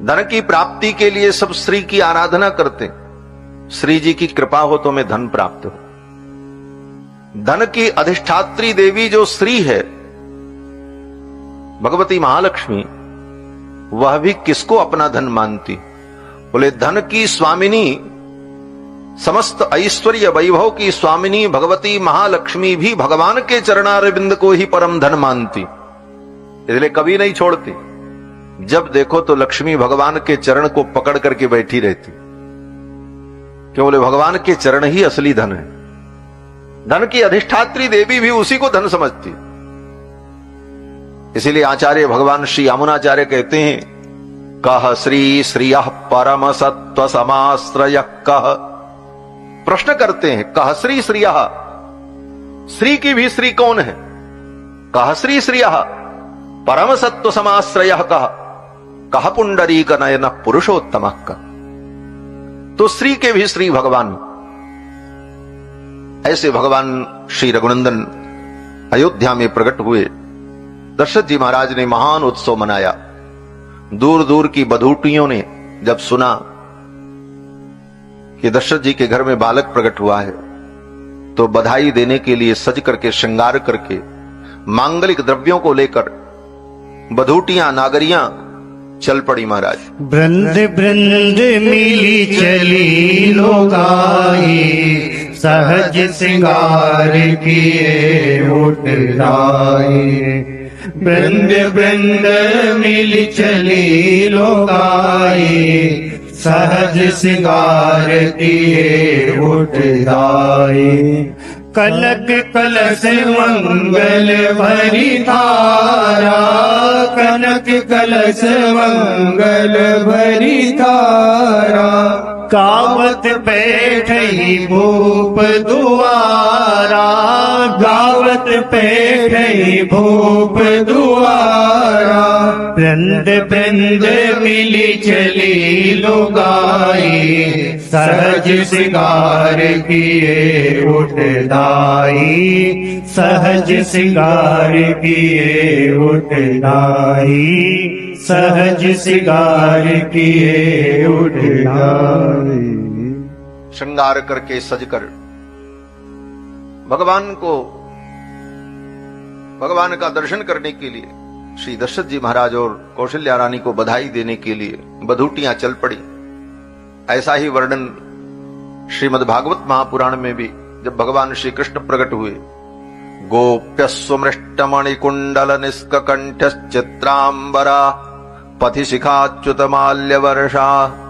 धन की प्राप्ति के लिए सब श्री की आराधना करते। श्री जी की कृपा हो तो हमें धन प्राप्त हो। धन की अधिष्ठात्री देवी जो श्री है, भगवती महालक्ष्मी, वह भी किसको अपना धन मानती? बोले धन की स्वामिनी, समस्त ऐश्वर्य वैभव की स्वामिनी भगवती महालक्ष्मी भी भगवान के चरणारविंद को ही परम धन मानती, इसलिए कभी नहीं छोड़ती। जब देखो तो लक्ष्मी भगवान के चरण को पकड़ करके बैठी रहती। क्यों? बोले भगवान के चरण ही असली धन है। धन की अधिष्ठात्री देवी भी उसी को धन समझती। इसीलिए आचार्य भगवान श्री यमुनाचार्य कहते हैं, कह श्री श्रियः परम सत्व समाश्रय कह। प्रश्न करते हैं, कह श्री श्रियः, श्री की भी श्री कौन है? कह श्री श्रियः परम सत्व समाश्रय कह पुंडरीक नयन पुरुषोत्तम कह। तो श्री के भी श्री भगवान। ऐसे भगवान श्री रघुनंदन अयोध्या में प्रकट हुए। दशरथ जी महाराज ने महान उत्सव मनाया। दूर दूर की बधूटियों ने जब सुना कि दशरथ जी के घर में बालक प्रकट हुआ है, तो बधाई देने के लिए सज करके, श्रृंगार करके, मांगलिक द्रव्यों को लेकर बधूटियां, नागरियां चल पड़ी महाराज। वृंद वृंद मिली चली लोग आए, सहज सिंगार किए उठ लाए। वृंद वृंद मिली चली लोग आए, सहज सिंगार किए उठ लाए। कनक कलश मंगल भरी धारा, कनक कलश मंगल भरी धारा। गावत बैठई भूप दुआरा, गावत बैठई भूप दुआरा। वृंद वृंद मिली चली लोग आए, सहज सिंगार किए उठ लाई। सहज सिंगार किए उठ लाई, सहज सिंगार किए उठ लाई। श्रृंगार करके सजकर भगवान का दर्शन करने के लिए श्री दशरथ जी महाराज और कौशल्या रानी को बधाई देने के लिए बधूटियां चल पड़ी। ऐसा ही वर्णन श्रीमद् भागवत महापुराण में भी, जब भगवान श्री कृष्ण प्रकट हुए, गोप्यस्वमृष्टमणि कुंडल निष्कंठ चित्रांबरा पथि शिखाच्युत माल्य वर्षा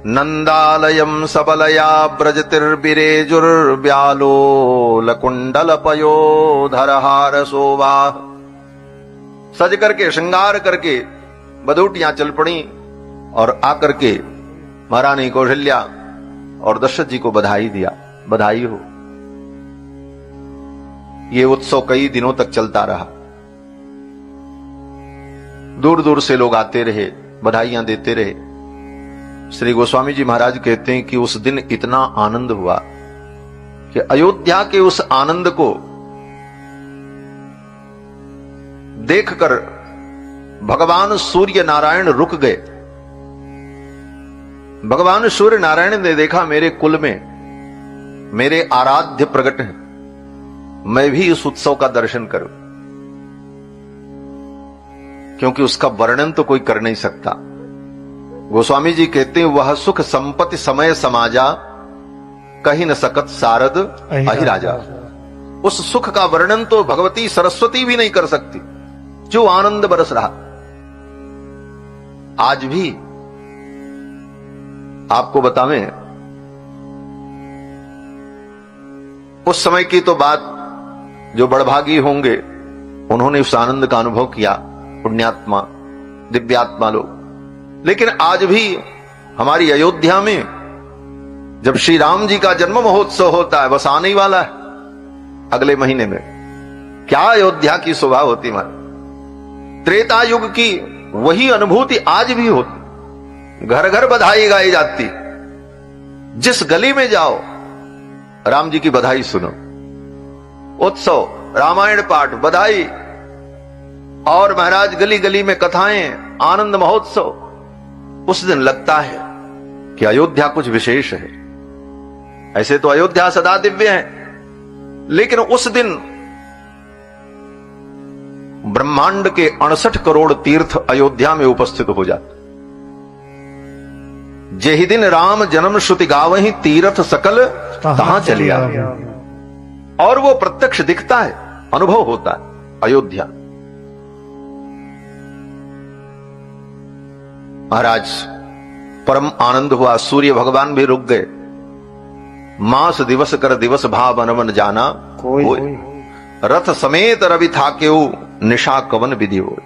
नंदालयम सबलया ब्रजतिर्बिरेजुर्व्यालोल कुंडल पयोधरहार शोभा। सज करके, श्रृंगार करके बधूटियां चल पड़ी और आकर के महारानी कौशल्या और दशरथ जी को बधाई दिया। बधाई हो। ये उत्सव कई दिनों तक चलता रहा। दूर दूर से लोग आते रहे, बधाइयां देते रहे। श्री गोस्वामी जी महाराज कहते हैं कि उस दिन इतना आनंद हुआ कि अयोध्या के उस आनंद को देखकर भगवान सूर्य नारायण रुक गए। भगवान सूर्य नारायण ने देखा, मेरे कुल में मेरे आराध्य प्रकट हैं, मैं भी इस उत्सव का दर्शन करूं, क्योंकि उसका वर्णन तो कोई कर नहीं सकता। गोस्वामी जी कहते हैं, वह सुख संपत्ति समय समाजा, कहीं न सकत सारद अहिराजा। उस सुख का वर्णन तो भगवती सरस्वती भी नहीं कर सकती, जो आनंद बरस रहा। आज भी आपको बतावें, उस समय की तो बात, जो बड़भागी होंगे उन्होंने उस आनंद का अनुभव किया, पुण्यात्मा, दिव्यात्मा लोग। लेकिन आज भी हमारी अयोध्या में जब श्री राम जी का जन्म महोत्सव होता है, बस आने ही वाला है अगले महीने में, क्या अयोध्या की शोभा होती मां। त्रेता युग की वही अनुभूति आज भी होती। घर घर बधाई गाई जाती। जिस गली में जाओ राम जी की बधाई सुनो। उत्सव, रामायण पाठ, बधाई, और महाराज गली गली में कथाएं, आनंद महोत्सव। उस दिन लगता है कि अयोध्या कुछ विशेष है। ऐसे तो अयोध्या सदा दिव्य है, लेकिन उस दिन ब्रह्मांड के 68 करोड़ तीर्थ अयोध्या में उपस्थित हो जाते। जेहि दिन राम जन्म श्रुति गावहीं तीर्थ सकल तहां चलिया। और वो प्रत्यक्ष दिखता है, अनुभव होता है अयोध्या। महाराज परम आनंद हुआ, सूर्य भगवान भी रुक गए। मास दिवस कर दिवस भाव अनवन जाना कोई, रथ समेत रवि था केऊ निशा कवन विधि हो।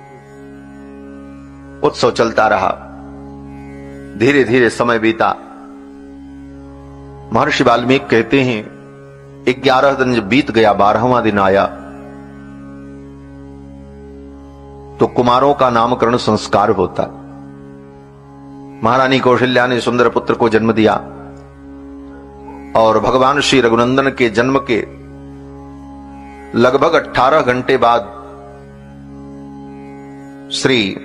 उत्सव चलता रहा, धीरे धीरे समय बीता। महर्षि वाल्मीकि कहते हैं 11 दिन जब बीत गया, 12वां दिन आया तो कुमारों का नामकरण संस्कार होता। महारानी कौशल्या ने सुंदर पुत्र को जन्म दिया और भगवान श्री रघुनंदन के जन्म के लगभग 18 घंटे बाद श्री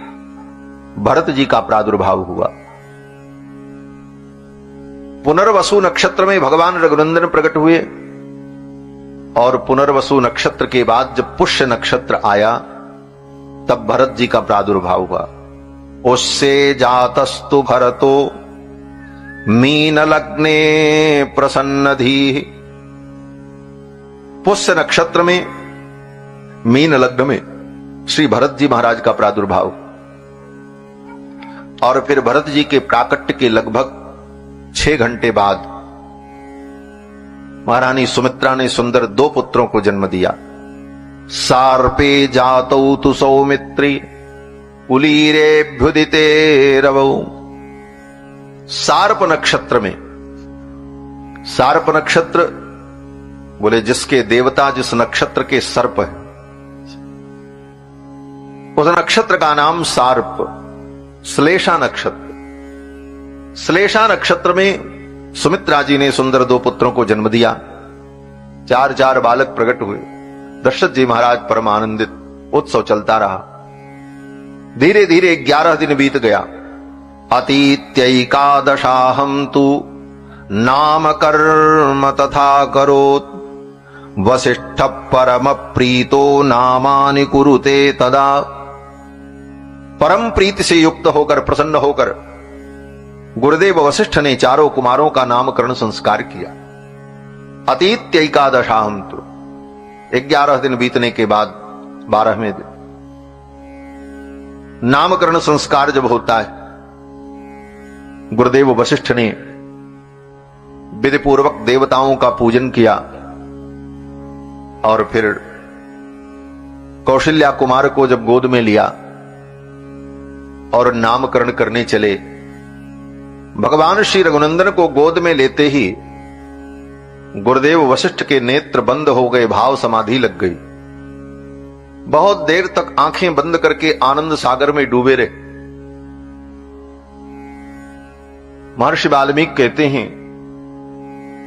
भरत जी का प्रादुर्भाव हुआ। पुनर्वसु नक्षत्र में भगवान रघुनंदन प्रकट हुए और पुनर्वसु नक्षत्र के बाद जब पुष्य नक्षत्र आया तब भरत जी का प्रादुर्भाव हुआ। उससे जातस्तु भरतो मीन लग्ने प्रसन्नधी। पुष्य नक्षत्र में मीन लग्न में श्री भरत जी महाराज का प्रादुर्भाव और फिर भरत जी के प्राकट्य के लगभग 6 घंटे बाद महारानी सुमित्रा ने सुंदर 2 पुत्रों को जन्म दिया। सार्पे जातौ तु सौमित्री कुलीरेभ्युदिते रवौ। सार्प नक्षत्र में, सार्प नक्षत्र बोले जिसके देवता जिस नक्षत्र के सर्प है, उस नक्षत्र का नाम सार्प। श्लेषा नक्षत्र, श्लेषा नक्षत्र में सुमित्रा जी ने सुंदर 2 पुत्रों को जन्म दिया। 4 बालक प्रकट हुए। दशरथ जी महाराज परम आनंदित। उत्सव चलता रहा। धीरे धीरे 11 दिन बीत गया। अतीत्यैकादशाहं तु नाम कर्म तथा करोत्। वसिष्ठ परम प्रीतो नामानि कुरुते तदा। परम प्रीति से युक्त होकर, प्रसन्न होकर गुरुदेव वशिष्ठ ने 4 कुमारों का नामकरण संस्कार किया। अतीत्यैकादशाहं तु, 11 दिन बीतने के बाद 12वें दिन नामकरण संस्कार जब होता है, गुरुदेव वशिष्ठ ने विधि पूर्वक देवताओं का पूजन किया और फिर कौशल्या कुमार को जब गोद में लिया और नामकरण करने चले। भगवान श्री रघुनंदन को गोद में लेते ही गुरुदेव वशिष्ठ के नेत्र बंद हो गए, भाव समाधि लग गई। बहुत देर तक आंखें बंद करके आनंद सागर में डूबे रहे। महर्षि वाल्मीकि कहते हैं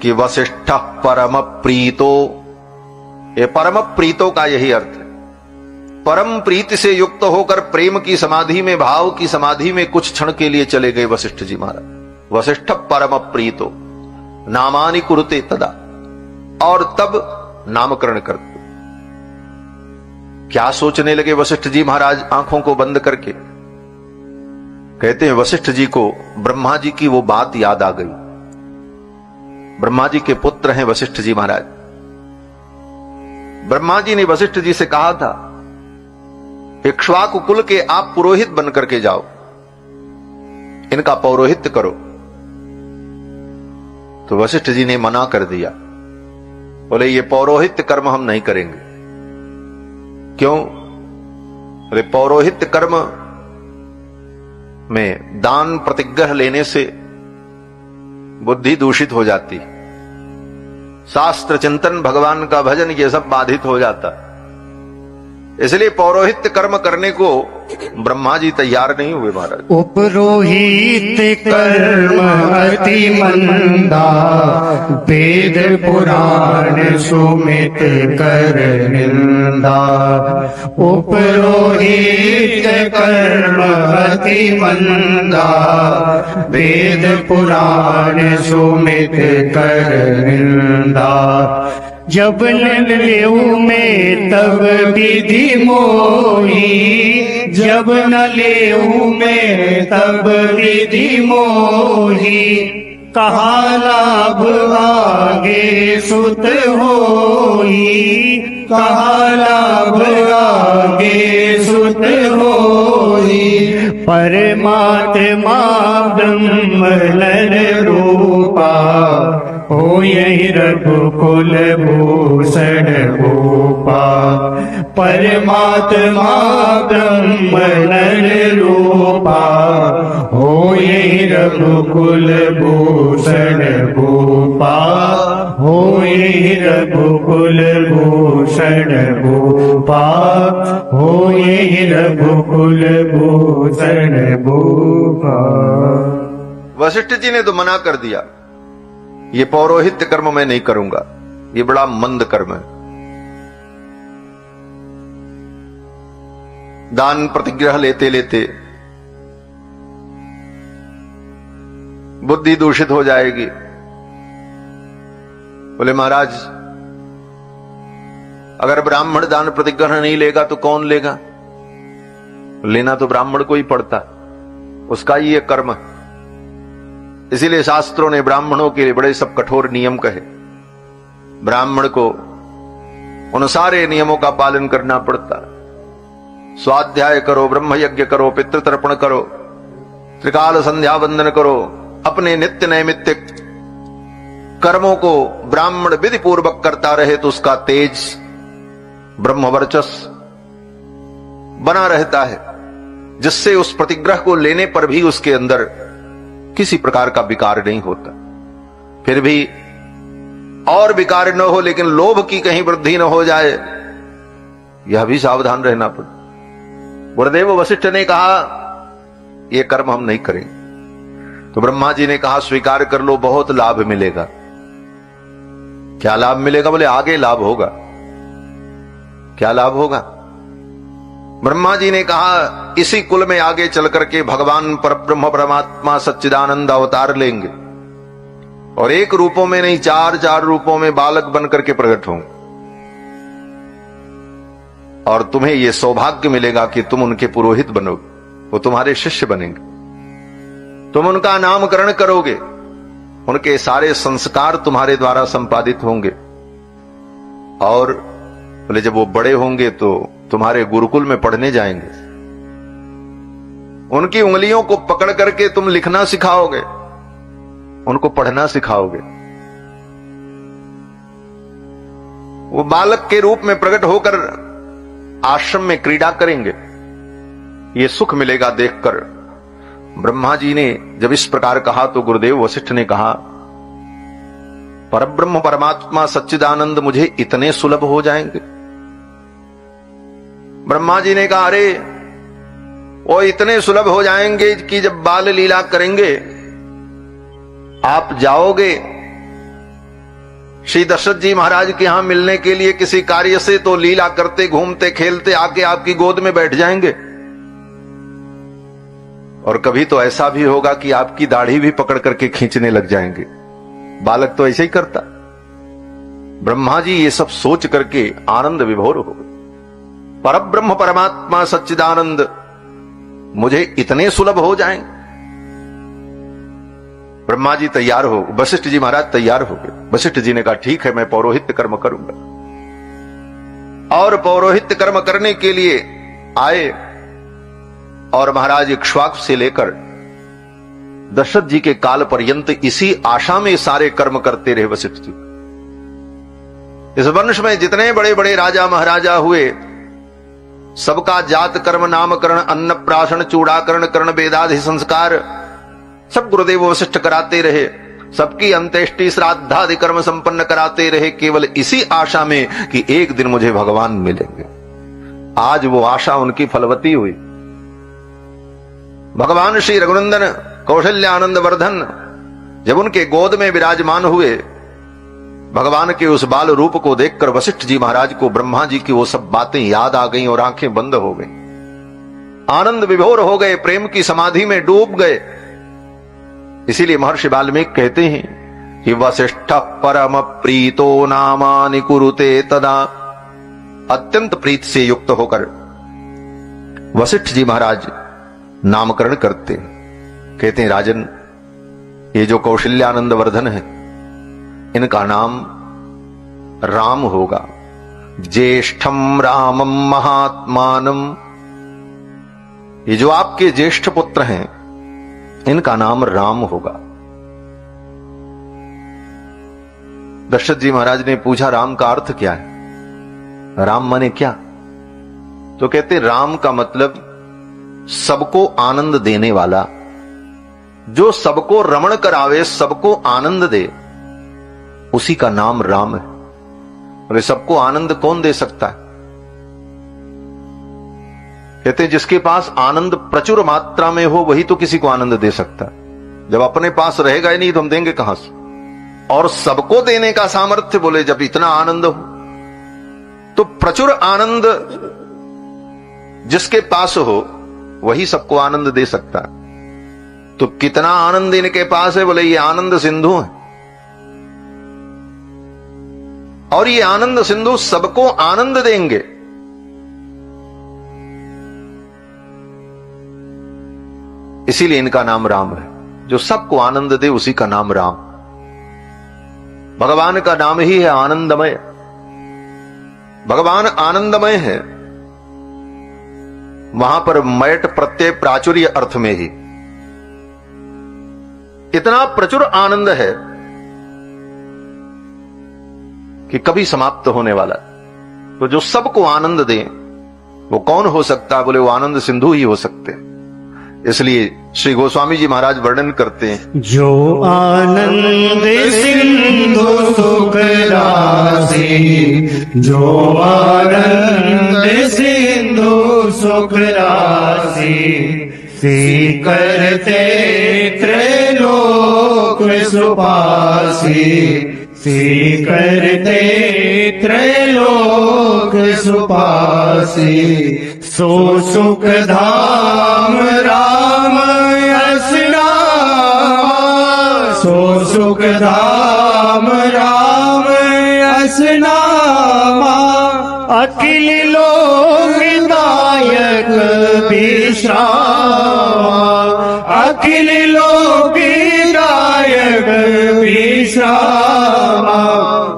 कि वशिष्ठ परम प्रीतो, ये परम प्रीतो का यही अर्थ है। परम प्रीति से युक्त होकर प्रेम की समाधि में, भाव की समाधि में कुछ क्षण के लिए चले गए वशिष्ठ जी महाराज। वशिष्ठ परम प्रीतो नामानि कुरुते तदा, और तब नामकरण करते। क्या सोचने लगे वशिष्ठ जी महाराज आंखों को बंद करके? कहते हैं वशिष्ठ जी को ब्रह्मा जी की वो बात याद आ गई। ब्रह्मा जी के पुत्र हैं वशिष्ठ जी महाराज। ब्रह्मा जी ने वशिष्ठ जी से कहा था इक्ष्वाकु कुल के आप पुरोहित बन करके जाओ, इनका पौरोहित्य करो। तो वशिष्ठ जी ने मना कर दिया, बोले ये पौरोहित्य कर्म हम नहीं करेंगे। क्यों? बोले पौरोहित्य कर्म में दान प्रतिग्रह लेने से बुद्धि दूषित हो जाती, शास्त्र चिंतन, भगवान का भजन, ये सब बाधित हो जाता। इसलिए पौरोहित्य कर्म करने को ब्रह्मा जी तैयार नहीं हुए महाराज। उपरोहित कर्म अति मंदा, वेद पुराण सुमित कर निंदा। उपरोहित कर्म अति मंदा, वेद पुराण सुमित कर निंदा। जब न लेऊ में तब विधि मोही, जब न लेऊ में तब विधि मोही। कहा लाभ आगे सुत होई, कहा लाभ आगे सुत होई। परमात्मा ब्रह्म नर रूपा, हो यही रघुकुल भूषण भूपा। परमात्मा ब्रह्म नर रूपा, हो यही रघुकुल भूषण भूपा। हो यही रघुकुल भूषण भूपा, हो यही रघुकुल भूषण भूपा। वशिष्ठ जी ने तो मना कर दिया, ये पौरोहित्य कर्म मैं नहीं करूंगा, ये बड़ा मंद कर्म है। दान प्रतिग्रह लेते लेते बुद्धि दूषित हो जाएगी। बोले महाराज, अगर ब्राह्मण दान प्रतिग्रह नहीं लेगा तो कौन लेगा? लेना तो ब्राह्मण को ही पड़ता, उसका ही ये कर्म है। इसीलिए शास्त्रों ने ब्राह्मणों के लिए बड़े सब कठोर नियम कहे। ब्राह्मण को उन सारे नियमों का पालन करना पड़ता। स्वाध्याय करो, ब्रह्म यज्ञ करो, पितृतर्पण करो, त्रिकाल संध्या वंदन करो, अपने नित्य नैमित्तिक कर्मों को ब्राह्मण विधि पूर्वक करता रहे तो उसका तेज ब्रह्म वर्चस्व बना रहता है, जिससे उस प्रतिग्रह को लेने पर भी उसके अंदर किसी प्रकार का विकार नहीं होता। फिर भी और विकार न हो, लेकिन लोभ की कहीं वृद्धि न हो जाए, यह भी सावधान रहना पड़ता। गुरुदेव वशिष्ठ ने कहा यह कर्म हम नहीं करेंगे। तो ब्रह्मा जी ने कहा स्वीकार कर लो, बहुत लाभ मिलेगा। क्या लाभ मिलेगा? बोले आगे लाभ होगा। क्या लाभ होगा? ब्रह्मा जी ने कहा इसी कुल में आगे चल करके भगवान परब्रह्म परमात्मा सच्चिदानंद अवतार लेंगे, और एक रूपों में नहीं, चार चार रूपों में बालक बन करके प्रकट होंगे। और तुम्हें यह सौभाग्य मिलेगा कि तुम उनके पुरोहित बनोगे, वो तुम्हारे शिष्य बनेंगे, तुम उनका नामकरण करोगे, उनके सारे संस्कार तुम्हारे द्वारा संपादित होंगे। और बोले जब वो बड़े होंगे तो तुम्हारे गुरुकुल में पढ़ने जाएंगे, उनकी उंगलियों को पकड़ करके तुम लिखना सिखाओगे, उनको पढ़ना सिखाओगे। वो बालक के रूप में प्रकट होकर आश्रम में क्रीड़ा करेंगे। ये सुख मिलेगा देखकर। ब्रह्मा जी ने जब इस प्रकार कहा तो गुरुदेव वशिष्ठ ने कहा परब्रह्म परमात्मा सच्चिदानंद मुझे इतने सुलभ हो जाएंगे? ब्रह्मा जी ने कहा अरे वो इतने सुलभ हो जाएंगे कि जब बाल लीला करेंगे आप जाओगे श्री दशरथ जी महाराज के यहां मिलने के लिए किसी कार्य से, तो लीला करते घूमते खेलते आके आपकी गोद में बैठ जाएंगे। और कभी तो ऐसा भी होगा कि आपकी दाढ़ी भी पकड़ करके खींचने लग जाएंगे। बालक तो ऐसे ही करता। ब्रह्मा जी ये सब सोच करके आनंद विभोर हो गए। परब्रह्म परमात्मा सच्चिदानंद मुझे इतने सुलभ हो जाएंगे। ब्रह्मा जी तैयार हो, वशिष्ठ जी महाराज तैयार हो गए। वशिष्ठ जी ने कहा ठीक है, मैं पौरोहित्य कर्म करूंगा। और पौरोहित्य कर्म करने के लिए आए और महाराज इक्ष्वाकु से लेकर दशरथ जी के काल पर्यंत इसी आशा में सारे कर्म करते रहे वशिष्ठ जी। इस वंश में जितने बड़े बड़े राजा महाराजा हुए, सबका जात कर्म, नामकरण, अन्नप्राशन, चूड़ाकरण, कर्ण वेदादि संस्कार सब गुरुदेव वशिष्ठ कराते रहे। सबकी अंत्येष्टि श्राद्धादि कर्म संपन्न कराते रहे, केवल इसी आशा में कि एक दिन मुझे भगवान मिलेंगे। आज वो आशा उनकी फलवती हुई। भगवान श्री रघुनंदन कौशल्यानंद वर्धन जब उनके गोद में विराजमान हुए, भगवान के उस बाल रूप को देखकर वशिष्ठ जी महाराज को ब्रह्मा जी की वो सब बातें याद आ गईं और आंखें बंद हो गईं। आनंद विभोर हो गए, प्रेम की समाधि में डूब गए। इसीलिए महर्षि वाल्मीकि कहते हैं कि वशिष्ठ परम प्रीतो नामानि कुरुते तदा। अत्यंत प्रीत से युक्त होकर वशिष्ठ जी महाराज नामकरण करते, कहते हैं राजन, ये जो कौशल्यानंद वर्धन है इनका नाम राम होगा। ज्येष्ठम रामम महात्मानम, ये जो आपके ज्येष्ठ पुत्र हैं इनका नाम राम होगा। दशरथ जी महाराज ने पूछा राम का अर्थ क्या है, राम माने क्या? तो कहते राम का मतलब सबको आनंद देने वाला, जो सबको रमण करावे, सबको आनंद दे, उसी का नाम राम है। अरे सबको आनंद कौन दे सकता है? कहते हैं जिसके पास आनंद प्रचुर मात्रा में हो वही तो किसी को आनंद दे सकता है। जब अपने पास रहेगा ही नहीं तो हम देंगे कहां से? और सबको देने का सामर्थ्य, बोले जब इतना आनंद हो तो प्रचुर आनंद जिसके पास हो वही सबको आनंद दे सकता है। तो कितना आनंद इनके पास है? बोले ये आनंद सिंधु है, और ये आनंद सिंधु सबको आनंद देंगे। इसीलिए इनका नाम राम है। जो सबको आनंद दे उसी का नाम राम। भगवान का नाम ही है आनंदमय। भगवान आनंदमय है, वहां पर मयट प्रत्यय प्राचुर्य अर्थ में ही इतना प्रचुर आनंद है कि कभी समाप्त होने वाला। तो जो सबको आनंद दे वो कौन हो सकता है? बोले वो आनंद सिंधु ही हो सकते हैं। इसलिए श्री गोस्वामी जी महाराज वर्णन करते हैं, जो आनंद सिंधु सुख राशि, जो आनंद सिंधु सुख राशि, सी करते त्रैलोक सुपासी, सी करते त्रैलोक सुपासी, सो सुख धाम राम असना, सो सुख धाम राम असनामा, अखिल लोक दायक विश्राम, अखिल लोक दायक विश्राम,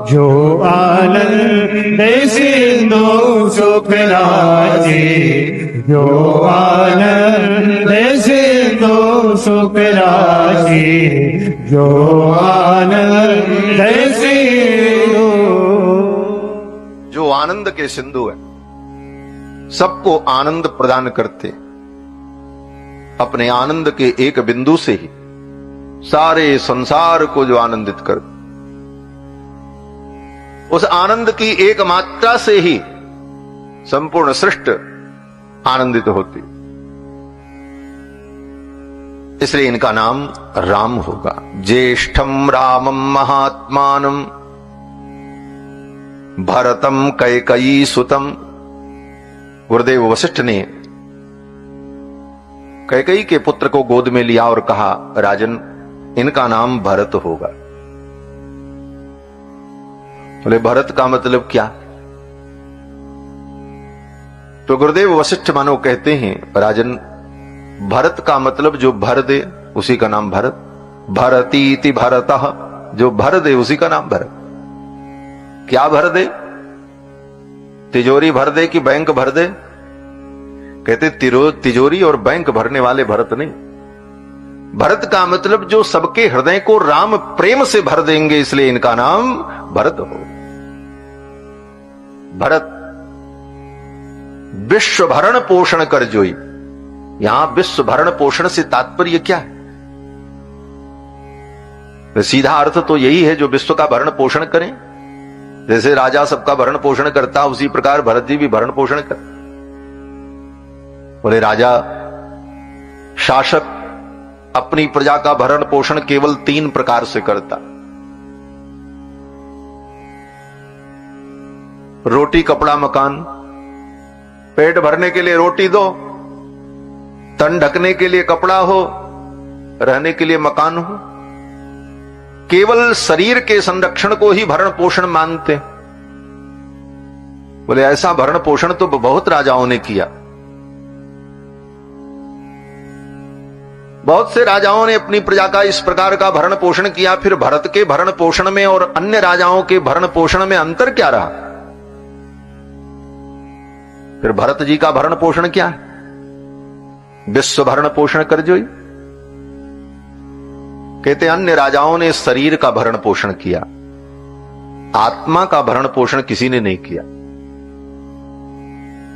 जो आनंद सिंधु सुख राशि, जो आनंद सिंधु सुख राशि, जो आनंद सिंधु, जो आनंद के सिंधु है, सबको आनंद प्रदान करते, अपने आनंद के एक बिंदु से ही सारे संसार को जो आनंदित कर, उस आनंद की एक मात्रा से ही संपूर्ण सृष्टि आनंदित होती। इसलिए इनका नाम राम होगा। ज्येष्ठम रामम महात्मानम भरतम कैकयी सुतम। गुरुदेव वशिष्ठ ने कैकयी के पुत्र को गोद में लिया और कहा, राजन इनका नाम भरत होगा। बोले भरत का मतलब क्या? तो गुरुदेव वशिष्ठ मानो कहते हैं, राजन भरत का मतलब जो भर दे उसी का नाम भरत। भरतीति भरतः, जो भर दे उसी का नाम भरत। क्या भर दे? तिजोरी भर दे कि बैंक भर दे? कहते तिजोरी और बैंक भरने वाले भरत नहीं। भरत का मतलब जो सबके हृदय को राम प्रेम से भर देंगे, इसलिए इनका नाम भरत हो। भरत विश्व भरण पोषण कर जोई। यहां विश्व भरण पोषण से तात्पर्य क्या है? तो सीधा अर्थ तो यही है, जो विश्व का भरण पोषण करें। जैसे राजा सबका भरण पोषण करता, उसी प्रकार भरत जी भी भरण पोषण कर। बोले राजा, शासक अपनी प्रजा का भरण पोषण केवल 3 प्रकार से करता। रोटी, कपड़ा, मकान। पेट भरने के लिए रोटी दो, तन ढकने के लिए कपड़ा हो, रहने के लिए मकान हो। केवल शरीर के संरक्षण को ही भरण पोषण मानते। बोले ऐसा भरण पोषण तो बहुत राजाओं ने किया। बहुत से राजाओं ने अपनी प्रजा का इस प्रकार का भरण पोषण किया। फिर भरत के भरण पोषण में और अन्य राजाओं के भरण पोषण में अंतर क्या रहा? फिर भरत जी का भरण पोषण क्या है? विश्व भरण पोषण कर जोई। कहते अन्य राजाओं ने शरीर का भरण पोषण किया, आत्मा का भरण पोषण किसी ने नहीं किया।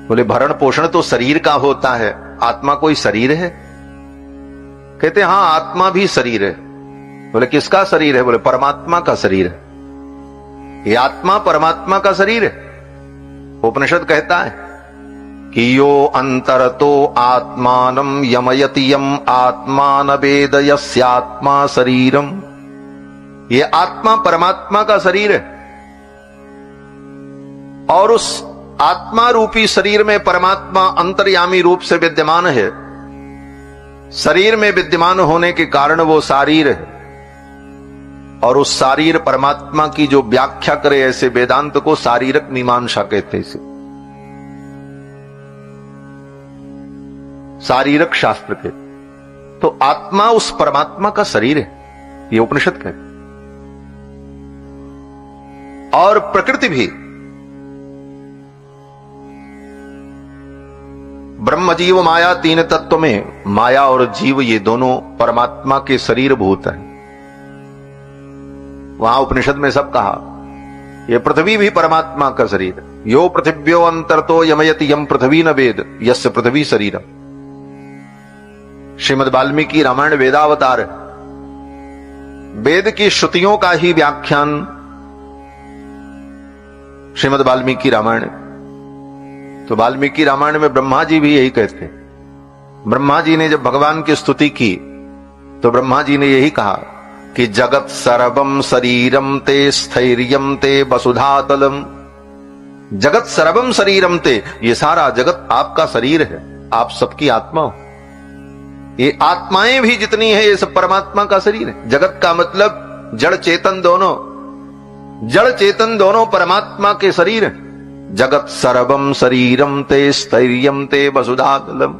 बोले भरण पोषण तो शरीर का होता है, आत्मा कोई शरीर है? कहते हां, आत्मा भी शरीर है। बोले किसका शरीर है? बोले परमात्मा का शरीर है। ये आत्मा परमात्मा का शरीर है। उपनिषद कहता है कि यो अंतरतो आत्मानं यमयति यम आत्मान वेद यस्यात्मा शरीरम। ये आत्मा परमात्मा का शरीर है और उस आत्मा रूपी शरीर में परमात्मा अंतर्यामी रूप से विद्यमान है। शरीर में विद्यमान होने के कारण वो शारीर है और उस शारीर परमात्मा की जो व्याख्या करे ऐसे वेदांत को शारीरक मीमांसा कहते हैं। इसे शारीरक शास्त्र के। तो आत्मा उस परमात्मा का शरीर है, ये उपनिषद कहते। और प्रकृति भी ब्रह्म जीव माया 3 तत्व में माया और जीव ये दोनों परमात्मा के शरीर भूत हैं। वहां उपनिषद में सब कहा। ये पृथ्वी भी परमात्मा का शरीर है। यो पृथिव्यो अंतरतो यमयति यम पृथ्वी न वेद यस्य पृथ्वी शरीरम। श्रीमद् वाल्मीकि रामायण वेदावतार है। वेद की श्रुतियों का ही व्याख्यान श्रीमद् वाल्मीकि रामायण। तो वाल्मीकि रामायण में ब्रह्मा जी भी यही कहते। ब्रह्मा जी ने जब भगवान की स्तुति की तो ब्रह्मा जी ने यही कहा कि जगत सर्वम शरीरम ते स्थैर्यम ते वसुधातलम। जगत सर्वम शरीरम ते, ये सारा जगत आपका शरीर है, आप सबकी आत्मा हो। ये आत्माएं भी जितनी है ये सब परमात्मा का शरीर है। जगत का मतलब जड़ चेतन दोनों, जड़ चेतन दोनों परमात्मा के शरीर है। जगत सर्वम शरीरम ते स्थैर्यम ते वसुधातलम।